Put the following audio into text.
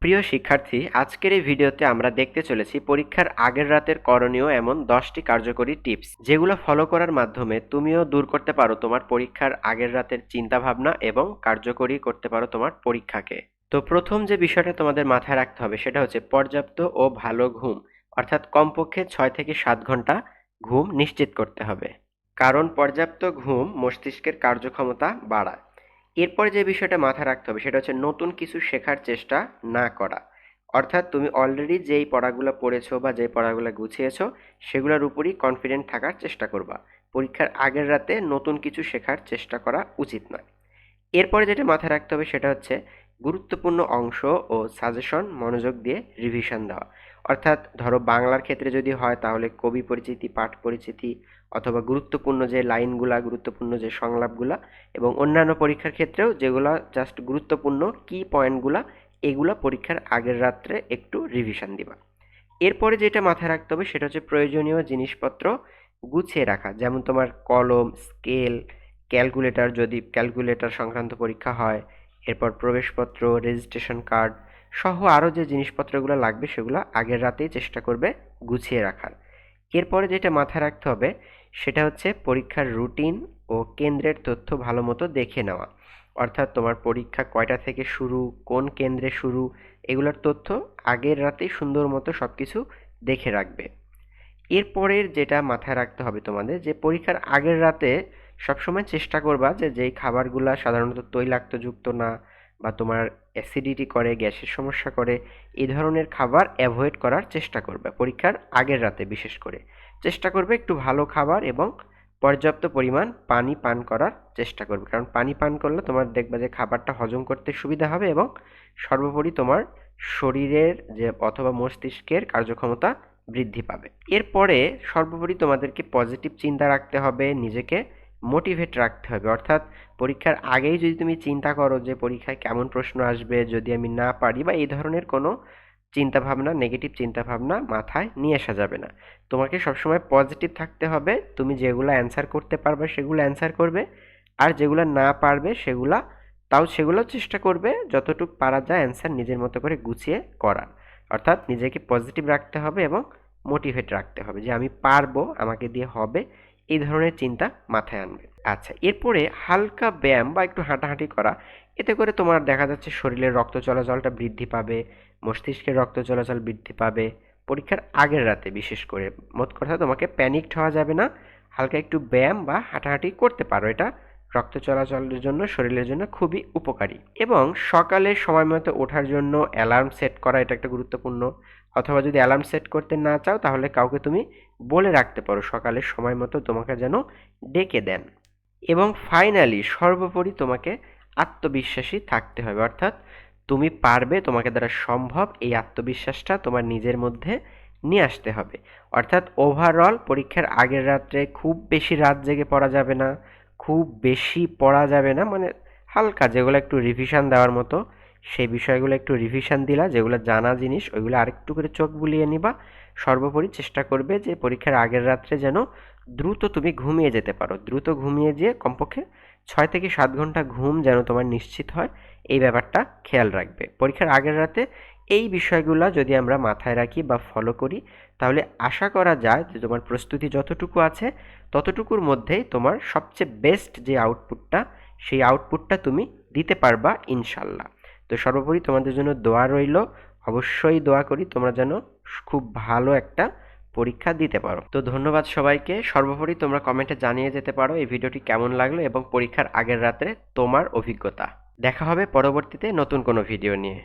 প্রিয় শিক্ষার্থী, আজকের এই ভিডিওতে আমরা দেখতে চলেছি পরীক্ষার আগের রাতের করণীয় এমন 10টি কার্যকরী টিপস, যেগুলো ফলো করার মাধ্যমে তুমিও দূর করতে পারো তোমার পরীক্ষার আগের রাতের চিন্তা ভাবনা এবং কার্যকরী করতে পারো তোমার পরীক্ষাকে। তো প্রথম যে বিষয়টা তোমাদের মাথায় রাখতে হবে সেটা হচ্ছে পর্যাপ্ত ও ভালো ঘুম, অর্থাৎ কমপক্ষে 6 থেকে 7 ঘন্টা ঘুম নিশ্চিত করতে হবে। কারণ পর্যাপ্ত ঘুম মস্তিষ্কের কার্যক্ষমতা বাড়ায়। এরপরে যে বিষয়টা মাথায় রাখতে হবে সেটা হচ্ছে নতুন কিছু শেখার চেষ্টা না করা। অর্থাৎ তুমি অলরেডি যেই পড়াগুলো পড়েছো বা যেই পড়াগুলো গুছিয়েছো সেগুলোর উপরই কনফিডেন্ট থাকার চেষ্টা করবা। পরীক্ষার আগের রাতে নতুন কিছু শেখার চেষ্টা করা উচিত নয়। এরপরে যেটা মাথায় রাখতে হবে সেটা হচ্ছে গুরুত্বপূর্ণ অংশ ও সাজেশন মনোযোগ দিয়ে রিভিশন দেওয়া। অর্থাৎ ধরো বাংলার ক্ষেত্রে যদি হয় তাহলে কবি পরিচিতি, পাঠ পরিচিতি অথবা গুরুত্বপূর্ণ যে লাইনগুলা, গুরুত্বপূর্ণ যে সংলাপগুলা, এবং অন্যান্য পরীক্ষার ক্ষেত্রেও যেগুলা জাস্ট গুরুত্বপূর্ণ কি পয়েন্টগুলা, এগুলা পরীক্ষার আগের রাত্রে একটু রিভিশন দিবা। এরপরে যেটা মাথায় রাখতে হবে সেটা হচ্ছে প্রয়োজনীয় জিনিসপত্র গুছিয়ে রাখা, যেমন তোমার কলম, স্কেল, ক্যালকুলেটর যদি ক্যালকুলেটর সংক্রান্ত পরীক্ষা হয়, এরপর প্রবেশপত্র, রেজিস্ট্রেশন কার্ড সহ আরও যে জিনিসপত্রগুলো লাগবে সেগুলো আগের রাতেই চেষ্টা করবে গুছিয়ে রাখার। এরপরে যেটা মাথায় রাখতে হবে সেটা হচ্ছে পরীক্ষার রুটিন ও কেন্দ্রের তথ্য ভালো মতো দেখে নেওয়া। অর্থাৎ তোমার পরীক্ষা কয়টা থেকে শুরু, কোন কেন্দ্রে শুরু, এগুলোর তথ্য আগের রাতেই সুন্দর মতো সব কিছু দেখে রাখবে। এরপরের যেটা মাথায় রাখতে হবে তোমাদের, যে পরীক্ষার আগের রাতে সবসময় চেষ্টা করবা যে যেই খাবারগুলা সাধারণত তৈলাক্তযুক্ত না বা তোমার অ্যাসিডিটি করে, গ্যাসের সমস্যা করে, এই ধরনের খাবার অ্যাভয়েড করার চেষ্টা করবে পরীক্ষার আগের রাতে। বিশেষ করে চেষ্টা করবে একটু ভালো খাবার এবং পর্যাপ্ত পরিমাণ পানি পান করার চেষ্টা করবে, কারণ পানি পান করলে তোমার দেখবা যে খাবারটা হজম করতে সুবিধা হবে এবং সর্বোপরি তোমার শরীরের যে অথবা মস্তিষ্কের কার্যক্ষমতা বৃদ্ধি পাবে। এরপরে সর্বোপরি তোমাদেরকে পজিটিভ চিন্তা রাখতে হবে, নিজেকে মোটিভেট রাখতে হবে। অর্থাৎ পরীক্ষার আগেই যদি তুমি চিন্তা করো যে পরীক্ষায় কেমন প্রশ্ন আসবে যদি আমি না পারি, বা এই ধরনের কোনো চিন্তাভাবনা, নেগেটিভ চিন্তাভাবনা মাথায় নিয়ে আসা যাবে না। তোমাকে সবসময় পজিটিভ থাকতে হবে। তুমি যেগুলো অ্যান্সার করতে পারবে সেগুলো অ্যান্সার করবে, আর যেগুলো না পারবে সেগুলো চেষ্টা করবে যতটুকু পারা যায় অ্যান্সার নিজের মতো করে গুছিয়ে করার। অর্থাৎ নিজেকে পজিটিভ রাখতে হবে এবং মোটিভেট রাখতে হবে যে আমি পারবো, আমাকে দিয়ে হবে, এই ধরনের চিন্তা মাথায় আনবে। আচ্ছা, এরপরে হালকা ব্যায়াম বা একটু হাঁটাহাঁটি করা, এতে করে তোমার দেখা যাচ্ছে শরীরের রক্ত চলাচলটা বৃদ্ধি পাবে, মস্তিষ্কের রক্ত চলাচল বৃদ্ধি পাবে পরীক্ষার আগের রাতে। বিশেষ করে মোট কথা তোমাকে প্যানিকড হওয়া যাবে না, হালকা একটু ব্যায়াম বা হাঁটাহাঁটি করতে পারো, এটা রক্ত চলাচলের জন্য, শরীরের জন্য খুবই উপকারী। এবং সকালে সময় মতো ওঠার জন্য অ্যালার্ম সেট করা, এটা একটা গুরুত্বপূর্ণ। অথবা যদি অ্যালার্ম সেট করতে না চাও তাহলে কাউকে তুমি বলে রাখতে পারো সকালে সময় মতো তোমাকে যেন ডেকে দেন। এবং ফাইনালি সর্বোপরি তোমাকে আত্মবিশ্বাসী থাকতে হবে। অর্থাৎ তুমি পারবে, তোমাকে দ্বারা সম্ভব, এই আত্মবিশ্বাসটা তোমার নিজের মধ্যে নিয়ে আসতে হবে। অর্থাৎ ওভারঅল পরীক্ষার আগের রাত্রে খুব বেশি রাত জেগে পড়া যাবে না, খুব বেশি পড়া যাবে না, মানে হালকা যেগুলো একটু রিভিশন দেওয়ার মতো সেই বিষয়গুলো একটু রিভিশন দিলা, যেগুলো জানা জিনিস ওইগুলো আরেকটু করে চোখ বুলিয়ে নিবা। সর্বোপরি চেষ্টা করবে যে পরীক্ষার আগের রাত্রে যেন দ্রুত তুমি ঘুমিয়ে যেতে পারো, দ্রুত ঘুমিয়ে যেয়ে কমপক্ষে 6 থেকে 7 ঘন্টা ঘুম যেন তোমার নিশ্চিত হয়, এই ব্যাপারটা খেয়াল রাখবে। পরীক্ষার আগের রাতে এই বিষয়গুলো যদি আমরা মাথায় রাখি বা ফলো করি তাহলে আশা করা যায় যে তোমার প্রস্তুতি যতটুকু আছে ততটুকুর মধ্যেই তোমার সবচেয়ে বেস্ট যে আউটপুটটা, সেই আউটপুটটা তুমি দিতে পারবা ইনশাল্লাহ। তো সর্বোপরি তোমাদের জন্য দোয়া রইল, অবশ্যই দোয়া করি তোমরা যেন খুব ভালো একটা পরীক্ষা দিতে পারো। তো ধন্যবাদ সবাইকে। সর্বোপরি তোমরা কমেন্টে জানিয়ে যেতে পারো এই ভিডিওটি কেমন লাগলো এবং পরীক্ষার আগের রাতে তোমার অভিজ্ঞতা। দেখা হবে পরবর্তীতে নতুন কোনো ভিডিও নিয়ে।